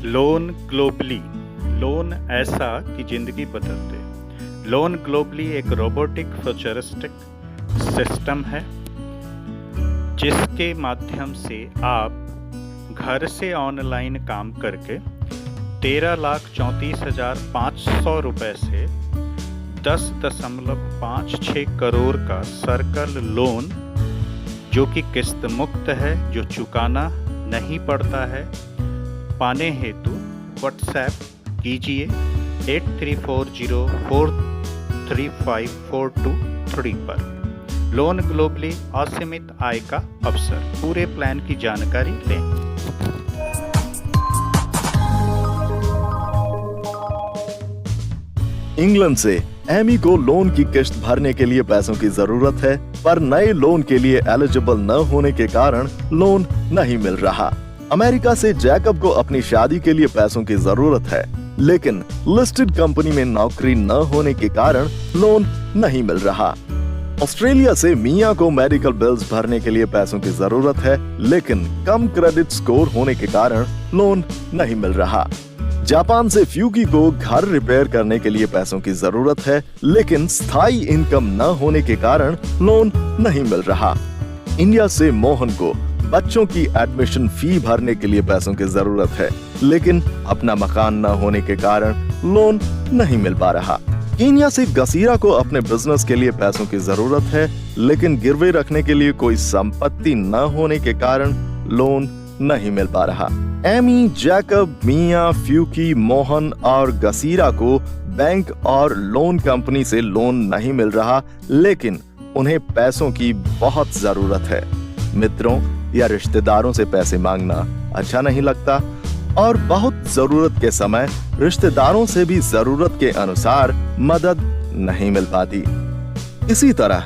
Loan globally. Loan ऐसा कि जिंदगी बदल दे। लोन ग्लोबली एक रोबोटिक फ्यूचरिस्टिक सिस्टम है जिसके माध्यम से आप घर से ऑनलाइन काम करके 13,34,500 रुपए से 10.56 करोड़ का सर्कल लोन, जो कि किस्त मुक्त है, जो चुकाना नहीं पड़ता है, पाने हेतु व्हाट्सएप कीजिए 8340435423 पर। लोन ग्लोबली असीमित आय का अवसर। पूरे प्लान की जानकारी लें। इंग्लैंड से एमी को लोन की किश्त भरने के लिए पैसों की जरूरत है, पर नए लोन के लिए एलिजिबल न होने के कारण लोन नहीं मिल रहा। अमेरिका से जैकब को अपनी शादी के लिए पैसों की जरूरत है, लेकिन लिस्टेड कंपनी में नौकरी न होने के कारण लोन नहीं मिल रहा। ऑस्ट्रेलिया से मिया को मेडिकल बिल्स भरने के लिए पैसों की जरूरत है, लेकिन कम क्रेडिट स्कोर होने के कारण लोन नहीं मिल रहा। जापान से फ्यूकी को घर रिपेयर करने के लिए पैसों की जरूरत है, लेकिन स्थायी इनकम न होने के कारण लोन नहीं मिल रहा। इंडिया से मोहन को बच्चों की एडमिशन फी भरने के लिए पैसों की जरूरत है, लेकिन अपना मकान न होने के कारण लोन नहीं मिल पा रहा। केन्या से गसीरा को अपने बिजनेस के लिए पैसों की जरूरत है, लेकिन गिरवे रखने के लिए कोई संपत्ति न होने के कारण लोन नहीं मिल पा रहा। एमी, जैकब, मिया, फ्यूकी, मोहन और गसीरा को बैंक और लोन कंपनी से लोन नहीं मिल रहा, लेकिन उन्हें पैसों की बहुत जरूरत है। मित्रों या रिश्तेदारों से पैसे मांगना अच्छा नहीं लगता, और बहुत जरूरत के समय रिश्तेदारों से भी जरूरत के अनुसार मदद नहीं मिल पाती। इसी तरह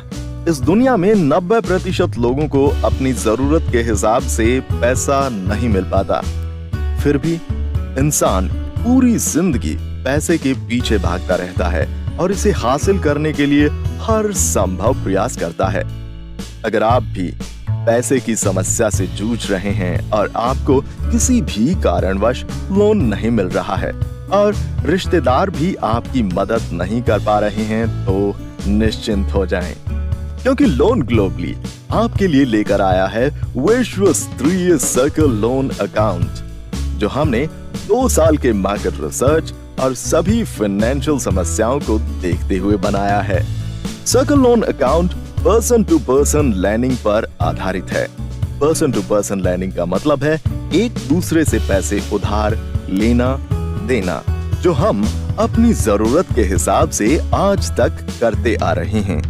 इस दुनिया में 90% लोगों को अपनी जरूरत के हिसाब से पैसा नहीं मिल पाता। फिर भी इंसान पूरी जिंदगी पैसे के पीछे भागता रहता है और इसे हासिल करने के लिए हर संभव प्रयास करता है। अगर आप भी पैसे की समस्या से जूझ रहे हैं और आपको किसी भी कारणवश लोन नहीं मिल रहा है और रिश्तेदार भी आपकी मदद नहीं कर पा रहे हैं, तो निश्चिंत हो जाएं, क्योंकि लोन ग्लोबली आपके लिए लेकर आया है विश्व स्तरीय सर्कल लोन अकाउंट, जो हमने 2 साल के मार्केट रिसर्च और सभी फाइनेंशियल समस्याओं को देखते हुए बनाया है। Circle loan account person to person lending पर आधारित है। पर्सन टू पर्सन लैंडिंग का मतलब है एक दूसरे से पैसे उधार लेना देना, जो हम अपनी जरूरत के हिसाब से आज तक करते आ रहे हैं,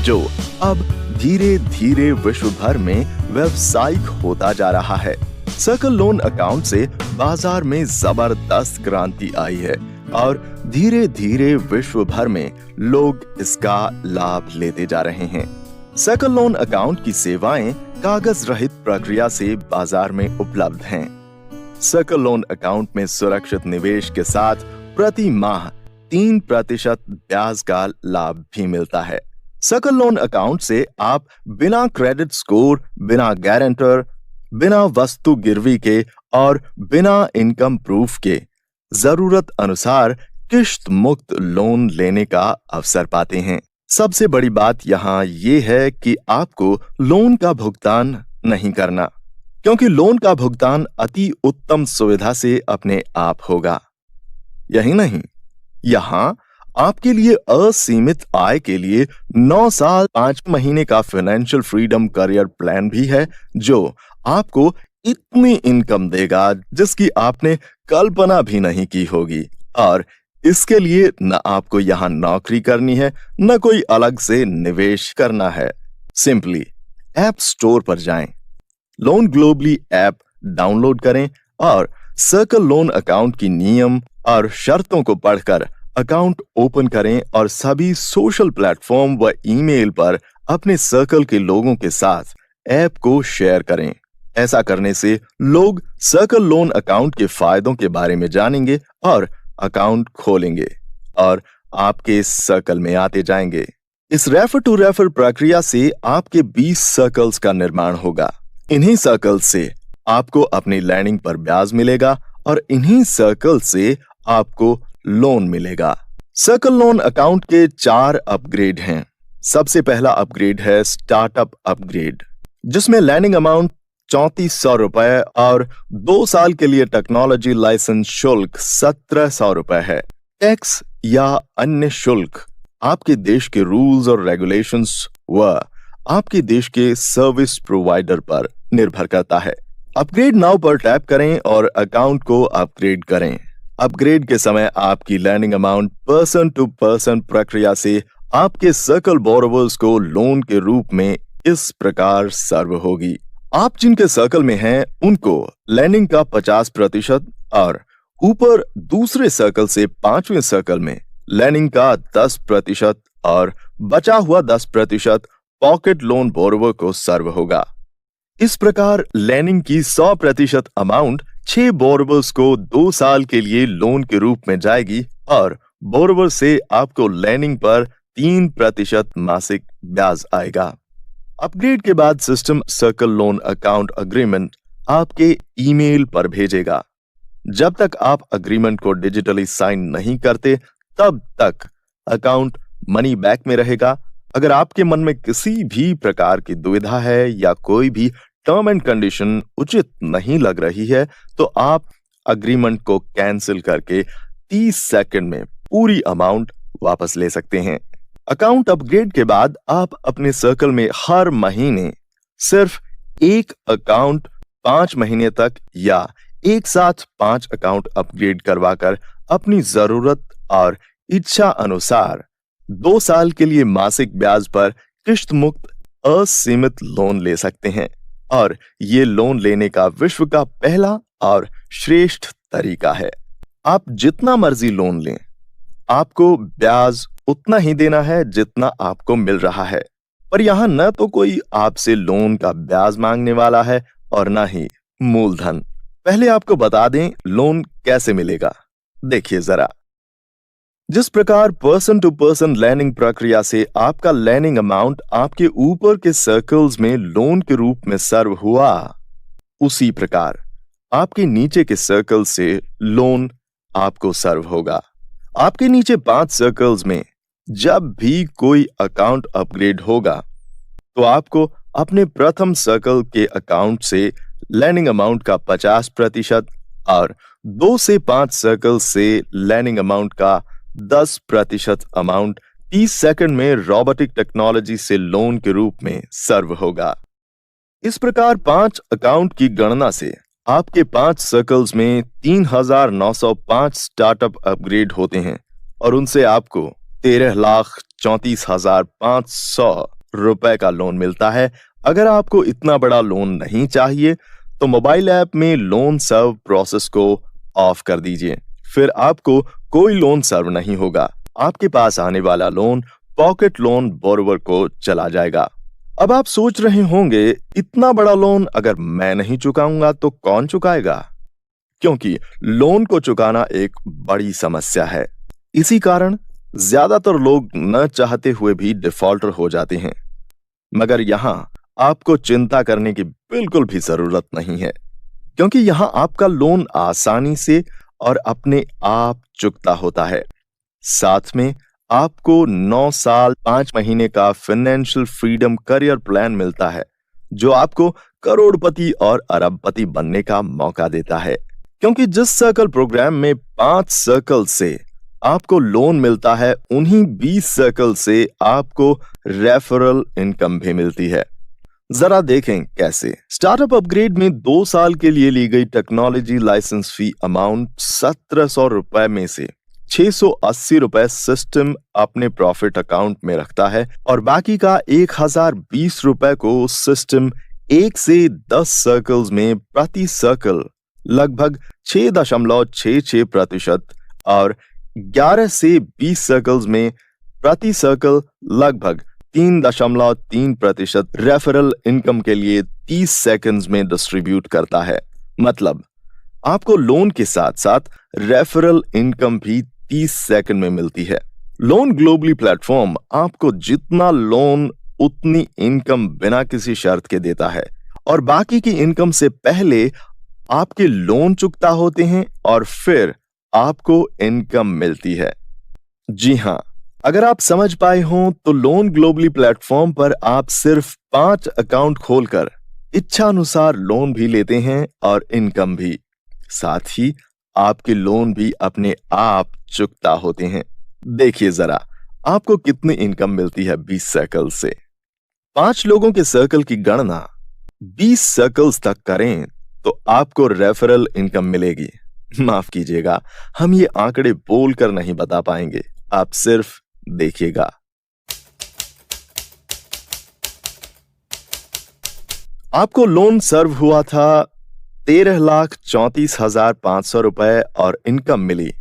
जो अब धीरे धीरे विश्व भर में व्यावसायिक होता जा रहा है। सर्कल लोन अकाउंट से बाजार में जबरदस्त क्रांति आई है और धीरे धीरे विश्व भर में लोग इसका लाभ लेते जा रहे हैं। सर्कल लोन अकाउंट की सेवाएं कागज रहित प्रक्रिया से बाजार में उपलब्ध हैं। सर्कल लोन अकाउंट में सुरक्षित निवेश के साथ प्रति माह 3% ब्याज का लाभ भी मिलता है। सर्कल लोन अकाउंट से आप बिना क्रेडिट स्कोर, बिना गारंटर, बिना वस्तु गिरवी के और बिना इनकम प्रूफ के जरूरत अनुसार किश्त मुक्त लोन लेने का अवसर पाते हैं। सबसे बड़ी बात यहाँ ये है कि आपको लोन का भुगतान नहीं करना, क्योंकि लोन का भुगतान अति उत्तम सुविधा से अपने आप होगा। यही नहीं, यहाँ आपके लिए असीमित आय के लिए 9 साल 5 महीने का फाइनेंशियल फ्रीडम करियर प्लान भी है, जो आपको इतनी इनकम देगा जिसकी आपने कल्पना भी नहीं की होगी। और इसके लिए न आपको यहाँ नौकरी करनी है, न कोई अलग से निवेश करना है। सिंपली ऐप स्टोर पर जाएं, लोन ग्लोबली ऐप डाउनलोड करें और सर्कल लोन अकाउंट की नियम और शर्तों को पढ़कर अकाउंट ओपन करें और सभी सोशल प्लेटफॉर्म व ईमेल पर अपने सर्कल के लोगों के साथ ऐप को शेयर करें। ऐसा करने से लोग सर्कल लोन अकाउंट के फायदों के बारे में जानेंगे और अकाउंट खोलेंगे और आपके सर्कल में आते जाएंगे। इस रेफर टू रेफर प्रक्रिया से आपके 20 सर्कल्स का निर्माण होगा। इन्हीं सर्कल्स से आपको अपनी लैंडिंग पर ब्याज मिलेगा और इन्हीं सर्कल से आपको लोन मिलेगा। सर्कल लोन अकाउंट के 4 अपग्रेड हैं। सबसे पहला अपग्रेड है स्टार्टअप अपग्रेड, जिसमें लैंडिंग अमाउंट 3400 रुपए और 2 साल के लिए टेक्नोलॉजी लाइसेंस शुल्क 1700 रुपए है। टैक्स या अन्य शुल्क आपके देश के रूल्स और रेगुलेशंस व आपके देश के सर्विस प्रोवाइडर पर निर्भर करता है। अपग्रेड नाउ पर टैप करें और अकाउंट को अपग्रेड करें। अपग्रेड के समय आपकी lending amount person to person प्रक्रिया से आपके सर्कल बोरोवर्स को लोन के रूप में इस प्रकार सर्व होगी। आप जिनके सर्कल में हैं उनको लैंडिंग का 50% और ऊपर दूसरे सर्कल से 5वें सर्कल में लैंडिंग का 10% और बचा हुआ 10% पॉकेट लोन बोरोवर को सर्व होगा। इस प्रकार लैंडिंग की 100% अमाउंट 6 बोरोवर्स को 2 साल के लिए लोन के रूप में जाएगी और बोरोवर से आपको लैंडिंग पर 3% मासिक ब्याज आएगा। अपग्रेड के बाद system circle loan account agreement आपके ईमेल पर भेजेगा। जब तक आप अग्रीमेंट को डिजिटली साइन नहीं करते तब तक अकाउंट मनी बैक में रहेगा। अगर आपके मन में किसी भी प्रकार की दुविधा है या कोई भी टर्म एंड कंडीशन उचित नहीं लग रही है तो आप अग्रीमेंट को कैंसिल करके 30 सेकंड में पूरी अमाउंट वापस ले सकते हैं। अकाउंट अपग्रेड के बाद आप अपने सर्कल में हर महीने सिर्फ एक अकाउंट 5 महीने तक या एक साथ 5 अकाउंट अपग्रेड करवाकर अपनी जरूरत और इच्छा अनुसार 2 साल के लिए मासिक ब्याज पर किश्त मुक्त असीमित लोन ले सकते हैं और ये लोन लेने का विश्व का पहला और श्रेष्ठ तरीका है। आप जितना मर्जी लोन लें, आपको ब्याज उतना ही देना है जितना आपको मिल रहा है। पर यहां न तो कोई आपसे लोन का ब्याज मांगने वाला है और न ही मूलधन। पहले आपको बता दें लोन कैसे मिलेगा। देखिए जरा, जिस प्रकार पर्सन टू पर्सन लैंडिंग प्रक्रिया से आपका लैंडिंग अमाउंट आपके ऊपर के सर्कल्स में लोन के रूप में सर्व हुआ, उसी प्रकार आपके नीचे के सर्कल से लोन आपको सर्व होगा। आपके नीचे 5 सर्कल्स में जब भी कोई अकाउंट अपग्रेड होगा तो आपको अपने प्रथम सर्कल के अकाउंट से लैंडिंग अमाउंट का 50% और 2 से 5 सर्कल से लैंडिंग अमाउंट का 10% अमाउंट 30 सेकंड में रोबोटिक टेक्नोलॉजी से लोन के रूप में सर्व होगा। इस प्रकार 5 अकाउंट की गणना से आपके 5 सर्कल्स में 3,905 स्टार्टअप अपग्रेड होते हैं और उनसे आपको 13,34,500 रुपए का लोन मिलता है। अगर आपको इतना बड़ा लोन नहीं चाहिए तो मोबाइल ऐप में लोन सर्व प्रोसेस को ऑफ कर दीजिए, फिर आपको कोई लोन सर्व नहीं होगा। आपके पास आने वाला लोन पॉकेट लोन बोरोवर को चला जाएगा। अब आप सोच रहे होंगे इतना बड़ा लोन अगर मैं नहीं चुकाऊंगा तो कौन चुकाएगा? क्योंकि लोन को चुकाना एक बड़ी समस्या है। इसी कारण ज्यादातर लोग न चाहते हुए भी डिफॉल्टर हो जाते हैं। मगर यहां आपको चिंता करने की बिल्कुल भी जरूरत नहीं है, क्योंकि यहां आपका लोन आसानी से और अपने आप चुकता होता है। साथ में आपको 9 साल 5 महीने का फाइनेंशियल फ्रीडम करियर प्लान मिलता है, जो आपको करोड़पति और अरबपति बनने का मौका देता है। क्योंकि जिस सर्कल प्रोग्राम में 5 सर्कल से आपको लोन मिलता है, उन्हीं 20 सर्कल से आपको रेफरल इनकम भी मिलती है। जरा देखें कैसे। स्टार्टअप अपग्रेड में 2 साल के लिए ली गई टेक्नोलॉजी लाइसेंस फी अमाउंट 1700 रुपए में से 680 रुपए सिस्टम अपने प्रॉफिट अकाउंट में रखता है और बाकी का 1020 रुपए को सिस्टम 1 से 10 सर्कल्स में प्रति सर्कल लगभग 6.66% और 11 से 20 सर्कल्स में प्रति सर्कल लगभग 3.3% रेफरल इनकम के लिए 30 सेकंड्स में डिस्ट्रीब्यूट करता है। मतलब आपको लोन के साथ साथ रेफरल इनकम भी 30 सेकंड में मिलती है। लोन ग्लोबली प्लेटफॉर्म आपको जितना लोन उतनी इनकम बिना किसी शर्त के देता है और बाकी की इनकम से पहले आपके लोन चुकता होते हैं और फिर आपको इनकम मिलती है। जी हां, अगर आप समझ पाए हों तो लोन ग्लोबली प्लेटफॉर्म पर आप सिर्फ 5 अकाउंट खोलकर इच्छा अनुसार लोन भी लेते हैं और इनकम भी। साथ ही आपके लोन भी अपने आप चुकता होते हैं। देखिए जरा, आपको कितनी इनकम मिलती है 20 सर्कल से। 5 लोगों के सर्कल की गणना 20 सर्कल्स तक करें तो आपको रेफरल इनकम मिलेगी। माफ कीजिएगा, हम ये आंकड़े बोलकर नहीं बता पाएंगे, आप सिर्फ देखिएगा। आपको लोन सर्व हुआ था 13,34,500 रुपए और इनकम मिली।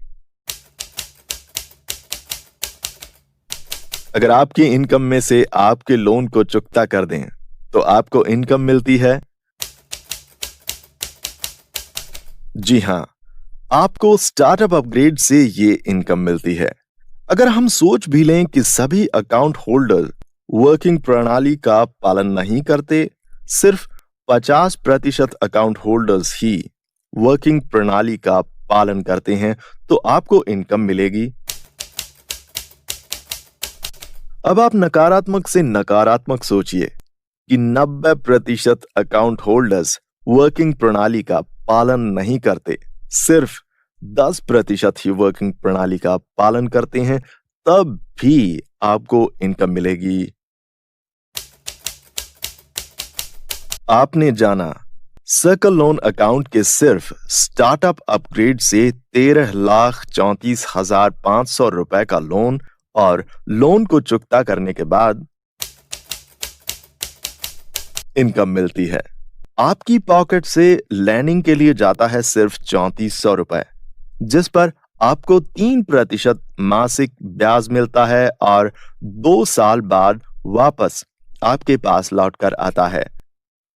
अगर आपकी इनकम में से आपके लोन को चुकता कर दें तो आपको इनकम मिलती है। जी हां, आपको स्टार्टअप अपग्रेड से ये इनकम मिलती है। अगर हम सोच भी लें कि सभी अकाउंट होल्डर वर्किंग प्रणाली का पालन नहीं करते, सिर्फ 50% अकाउंट होल्डर्स ही वर्किंग प्रणाली का पालन करते हैं, तो आपको इनकम मिलेगी। अब आप नकारात्मक से नकारात्मक सोचिए कि 90% अकाउंट होल्डर्स वर्किंग प्रणाली का पालन नहीं करते, सिर्फ 10% ही वर्किंग प्रणाली का पालन करते हैं, तब भी आपको इनकम मिलेगी। आपने जाना सर्कल लोन अकाउंट के सिर्फ स्टार्टअप अपग्रेड से 13,34,500 रुपए का लोन और लोन को चुकता करने के बाद इनकम मिलती है। आपकी पॉकेट से लैंडिंग के लिए जाता है सिर्फ 3400 रुपए, जिस पर आपको 3% मासिक ब्याज मिलता है और 2 साल बाद वापस आपके पास लौटकर आता है।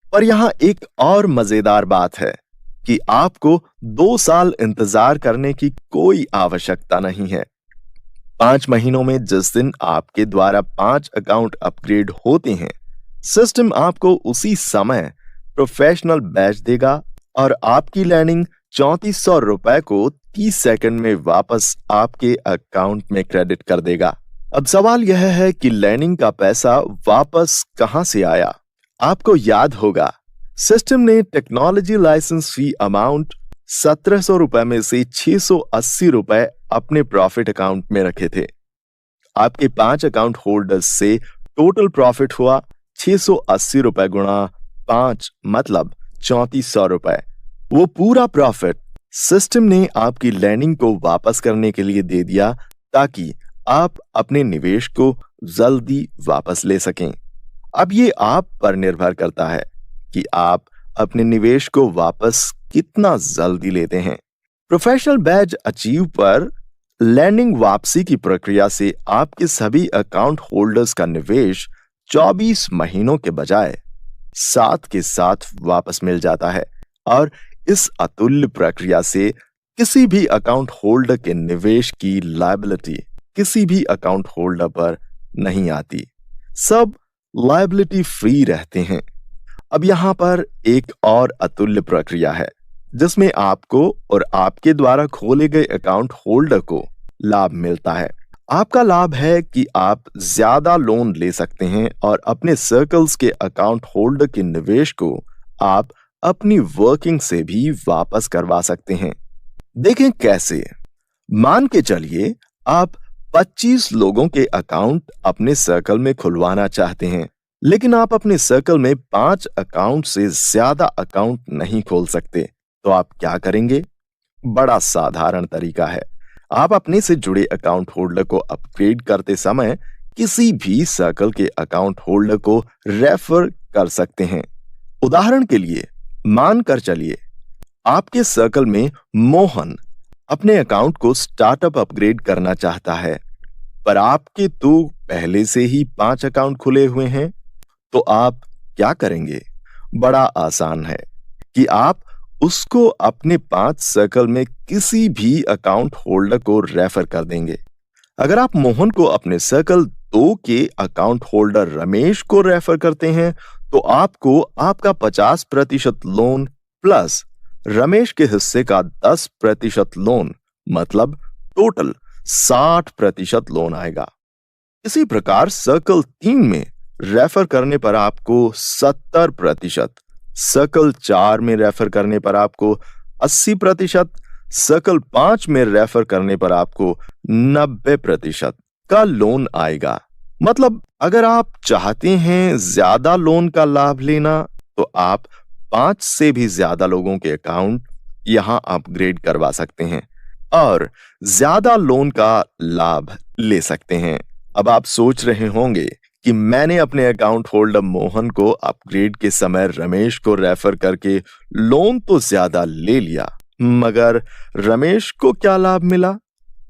पर यहां एक और मजेदार बात है कि आपको 2 साल इंतजार करने की कोई आवश्यकता नहीं है। 5 महीनों में जिस दिन आपके द्वारा 5 अकाउंट अपग्रेड होते हैं, सिस्टम आपको उसी समय प्रोफेशनल बैच देगा और आपकी लैंडिंग 3400 रुपए को 30 सेकंड में वापस आपके अकाउंट में क्रेडिट कर देगा। अब सवाल यह है कि लैंडिंग का पैसा वापस कहां से आया? आपको याद होगा, सिस्टम ने टेक्नोलॉजी लाइसेंस फी अमाउंट 1700 रुपए में से 680 रुपए अपने प्रॉफिट अकाउंट में रखे थे। आपके 5 अकाउंट होल्डर्स से टोटल प्रॉफिट हुआ 680 रुपए गुणा 5 मतलब 3400 रुपए। वो पूरा प्रॉफिट सिस्टम ने आपकी लैंडिंग को वापस करने के लिए दे दिया ताकि आप अपने निवेश को जल्दी वापस ले सकें। अब ये आप पर निर्भर करता है कि आप अपने निवेश को वापस कितना जल्दी लेते हैं। प्रोफेशनल बैच अचीव पर लैंडिंग वापसी की प्रक्रिया से आपके सभी अकाउंट होल्डर्स का निवेश 24 महीनों के बजाय 7 के साथ वापस मिल जाता है और इस अतुल्य प्रक्रिया से किसी भी अकाउंट होल्डर के निवेश की लायबिलिटी किसी भी अकाउंट होल्डर पर नहीं आती। सब लायबिलिटी फ्री रहते हैं। अब यहां पर एक और अतुल्य प्रक्रिया है जिसमें आपको और आपके द्वारा खोले गए अकाउंट होल्डर को लाभ मिलता है। आपका लाभ है कि आप ज्यादा लोन ले सकते हैं और अपने सर्कल्स के अकाउंट होल्डर के निवेश को आप अपनी वर्किंग से भी वापस करवा सकते हैं। देखें कैसे। मान के चलिए आप 25 लोगों के अकाउंट अपने सर्कल में खुलवाना चाहते हैं, लेकिन आप अपने सर्कल में 5 अकाउंट से ज्यादा अकाउंट नहीं खोल सकते, तो आप क्या करेंगे? बड़ा साधारण तरीका है। आप अपने से जुड़े अकाउंट होल्डर को अपग्रेड करते समय किसी भी सर्कल के अकाउंट होल्डर को रेफर कर सकते हैं। उदाहरण के लिए मान कर चलिए आपके सर्कल में मोहन अपने अकाउंट को स्टार्टअप अपग्रेड करना चाहता है, पर आपके तो पहले से ही 5 अकाउंट खुले हुए हैं, तो आप क्या करेंगे? बड़ा आसान है कि आप उसको अपने 5 सर्कल में किसी भी अकाउंट होल्डर को रेफर कर देंगे। अगर आप मोहन को अपने सर्कल 2 के अकाउंट होल्डर रमेश को रेफर करते हैं, तो आपको आपका 50% लोन प्लस रमेश के हिस्से का 10% लोन, मतलब टोटल 60% लोन आएगा। इसी प्रकार सर्कल 3 में रेफर करने पर आपको 70%, सर्कल 4 में रेफर करने पर आपको 80%, सर्कल 5 में रेफर करने पर आपको 90% का लोन आएगा। मतलब अगर आप चाहते हैं ज्यादा लोन का लाभ लेना तो आप 5 से भी ज्यादा लोगों के अकाउंट यहां अपग्रेड करवा सकते हैं और ज्यादा लोन का लाभ ले सकते हैं। अब आप सोच रहे होंगे कि मैंने अपने अकाउंट होल्डर मोहन को अपग्रेड के समय रमेश को रेफर करके लोन तो ज्यादा ले लिया, मगर रमेश को क्या लाभ मिला?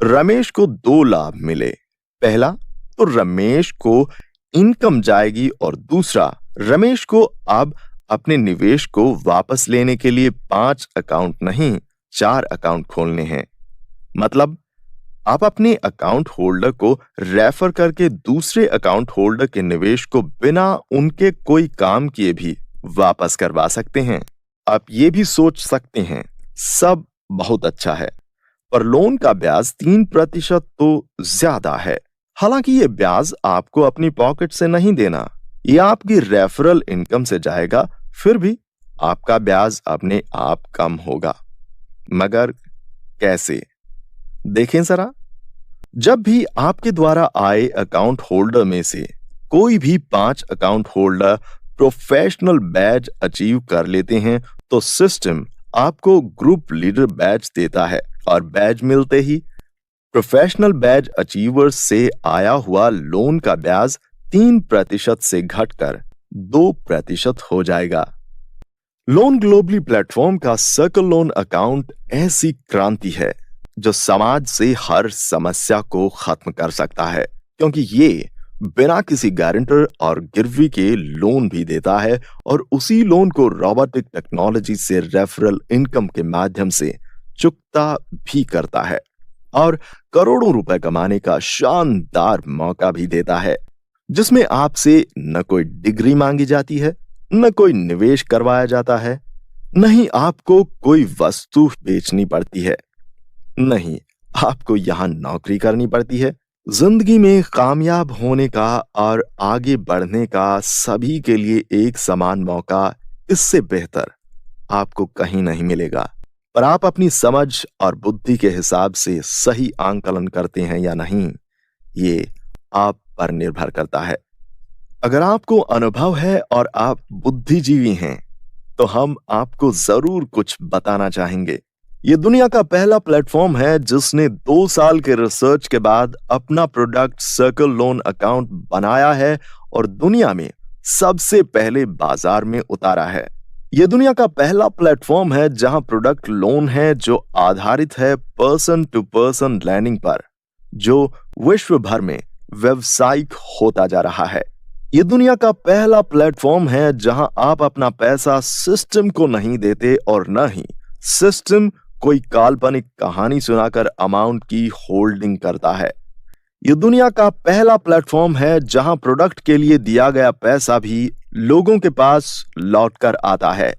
रमेश को 2 लाभ मिले। पहला तो रमेश को इनकम जाएगी और दूसरा, रमेश को अब अपने निवेश को वापस लेने के लिए 5 अकाउंट नहीं 4 अकाउंट खोलने हैं। मतलब आप अपने अकाउंट होल्डर को रेफर करके दूसरे अकाउंट होल्डर के निवेश को बिना उनके कोई काम किए भी वापस करवा सकते हैं। आप ये भी सोच सकते हैं सब बहुत अच्छा है, पर लोन का ब्याज 3% तो ज्यादा है। हालांकि ये ब्याज आपको अपनी पॉकेट से नहीं देना, ये आपकी रेफरल इनकम से जाएगा, फिर भी आपका ब्याज अपने आप कम होगा। मगर कैसे? देखें जरा, जब भी आपके द्वारा आए अकाउंट होल्डर में से कोई भी 5 account holder professional badge achieve कर लेते हैं तो सिस्टम आपको ग्रुप लीडर बैज देता है और बैज मिलते ही प्रोफेशनल बैज अचीवर्स से आया हुआ लोन का ब्याज 3% से घटकर 2% हो जाएगा। लोन ग्लोबली प्लेटफॉर्म का सर्कल लोन अकाउंट ऐसी क्रांति है जो समाज से हर समस्या को खत्म कर सकता है, क्योंकि ये बिना किसी गारंटर और गिरवी के लोन भी देता है और उसी लोन को रोबोटिक टेक्नोलॉजी से रेफरल इनकम के माध्यम से चुकता भी करता है और करोड़ों रुपए कमाने का शानदार मौका भी देता है, जिसमें आपसे न कोई डिग्री मांगी जाती है, न कोई निवेश करवाया जाता है, न ही आपको कोई वस्तु बेचनी पड़ती है, नहीं आपको यहां नौकरी करनी पड़ती है। जिंदगी में कामयाब होने का और आगे बढ़ने का सभी के लिए एक समान मौका इससे बेहतर आपको कहीं नहीं मिलेगा, पर आप अपनी समझ और बुद्धि के हिसाब से सही आंकलन करते हैं या नहीं, ये आप पर निर्भर करता है। अगर आपको अनुभव है और आप बुद्धिजीवी हैं तो हम आपको जरूर कुछ बताना चाहेंगे। ये दुनिया का पहला प्लेटफॉर्म है जिसने 2 साल के रिसर्च के बाद अपना प्रोडक्ट सर्कल लोन अकाउंट बनाया है और दुनिया में सबसे पहले बाजार में उतारा है। यह दुनिया का पहला प्लेटफॉर्म है जहां प्रोडक्ट लोन है जो आधारित है पर्सन टू पर्सन लैंडिंग पर, जो विश्व भर में व्यावसायिक होता जा रहा है। यह दुनिया का पहला प्लेटफॉर्म है जहां आप अपना पैसा सिस्टम को नहीं देते और न ही सिस्टम कोई काल्पनिक कहानी सुनाकर अमाउंट की होल्डिंग करता है। यह दुनिया का पहला प्लेटफॉर्म है जहां प्रोडक्ट के लिए दिया गया पैसा भी लोगों के पास लौटकर आता है।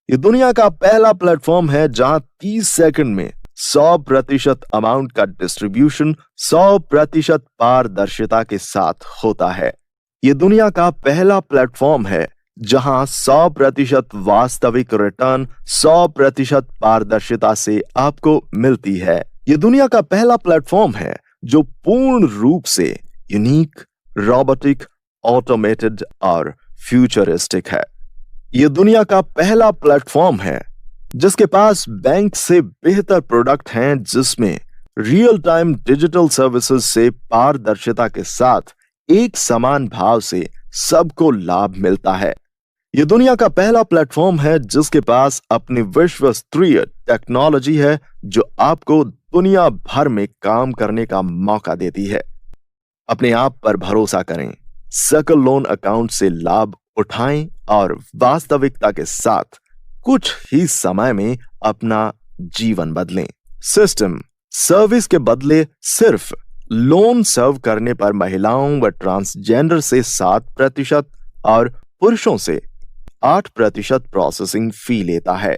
यह दुनिया का पहला प्लेटफॉर्म है जहां 30 सेकंड में 100% अमाउंट का डिस्ट्रीब्यूशन 100% पारदर्शिता के साथ होता है। यह दुनिया का पहला प्लेटफॉर्म है जहां 100% वास्तविक रिटर्न 100% पारदर्शिता से आपको मिलती है। यह दुनिया का पहला प्लेटफॉर्म है जो पूर्ण रूप से यूनिक, रोबोटिक, ऑटोमेटेड और फ्यूचरिस्टिक है। यह दुनिया का पहला प्लेटफॉर्म है जिसके पास बैंक से बेहतर प्रोडक्ट हैं, जिसमें रियल टाइम डिजिटल सर्विसेज से पारदर्शिता के साथ एक समान भाव से सबको लाभ मिलता है। यह दुनिया का पहला प्लेटफॉर्म है जिसके पास अपनी विश्व स्तरीय टेक्नोलॉजी है जो आपको दुनिया भर में काम करने का मौका देती है। अपने आप पर भरोसा करें, सर्कल लोन अकाउंट से लाभ उठाएं और वास्तविकता के साथ कुछ ही समय में अपना जीवन बदलें। सिस्टम सर्विस के बदले सिर्फ लोन सर्व करने पर महिलाओं व ट्रांसजेंडर से 7% और पुरुषों से 8% प्रोसेसिंग फी लेता है।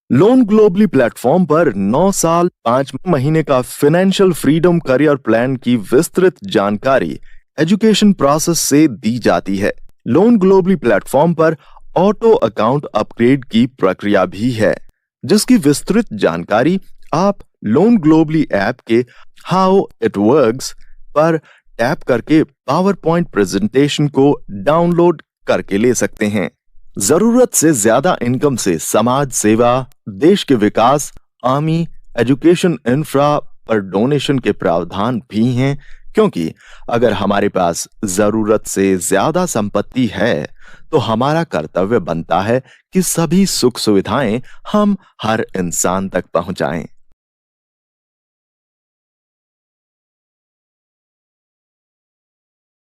लोन ग्लोबली प्लेटफॉर्म पर 9 साल 5 महीने का फाइनेंशियल फ्रीडम करियर प्लान की विस्तृत जानकारी एजुकेशन प्रोसेस से दी जाती है। लोन ग्लोबली प्लेटफॉर्म पर ऑटो अकाउंट अपग्रेड की प्रक्रिया भी है, जिसकी विस्तृत जानकारी आप लोन ग्लोबली ऐप के हाउ इट वर्क्स पर टैप करके पावर पॉइंट प्रेजेंटेशन को डाउनलोड करके ले सकते हैं। जरूरत से ज्यादा इनकम से समाज सेवा, देश के विकास, आर्मी, एजुकेशन इंफ्रा पर डोनेशन के प्रावधान भी हैं, क्योंकि अगर हमारे पास जरूरत से ज्यादा संपत्ति है तो हमारा कर्तव्य बनता है कि सभी सुख सुविधाएं हम हर इंसान तक पहुंचाएं।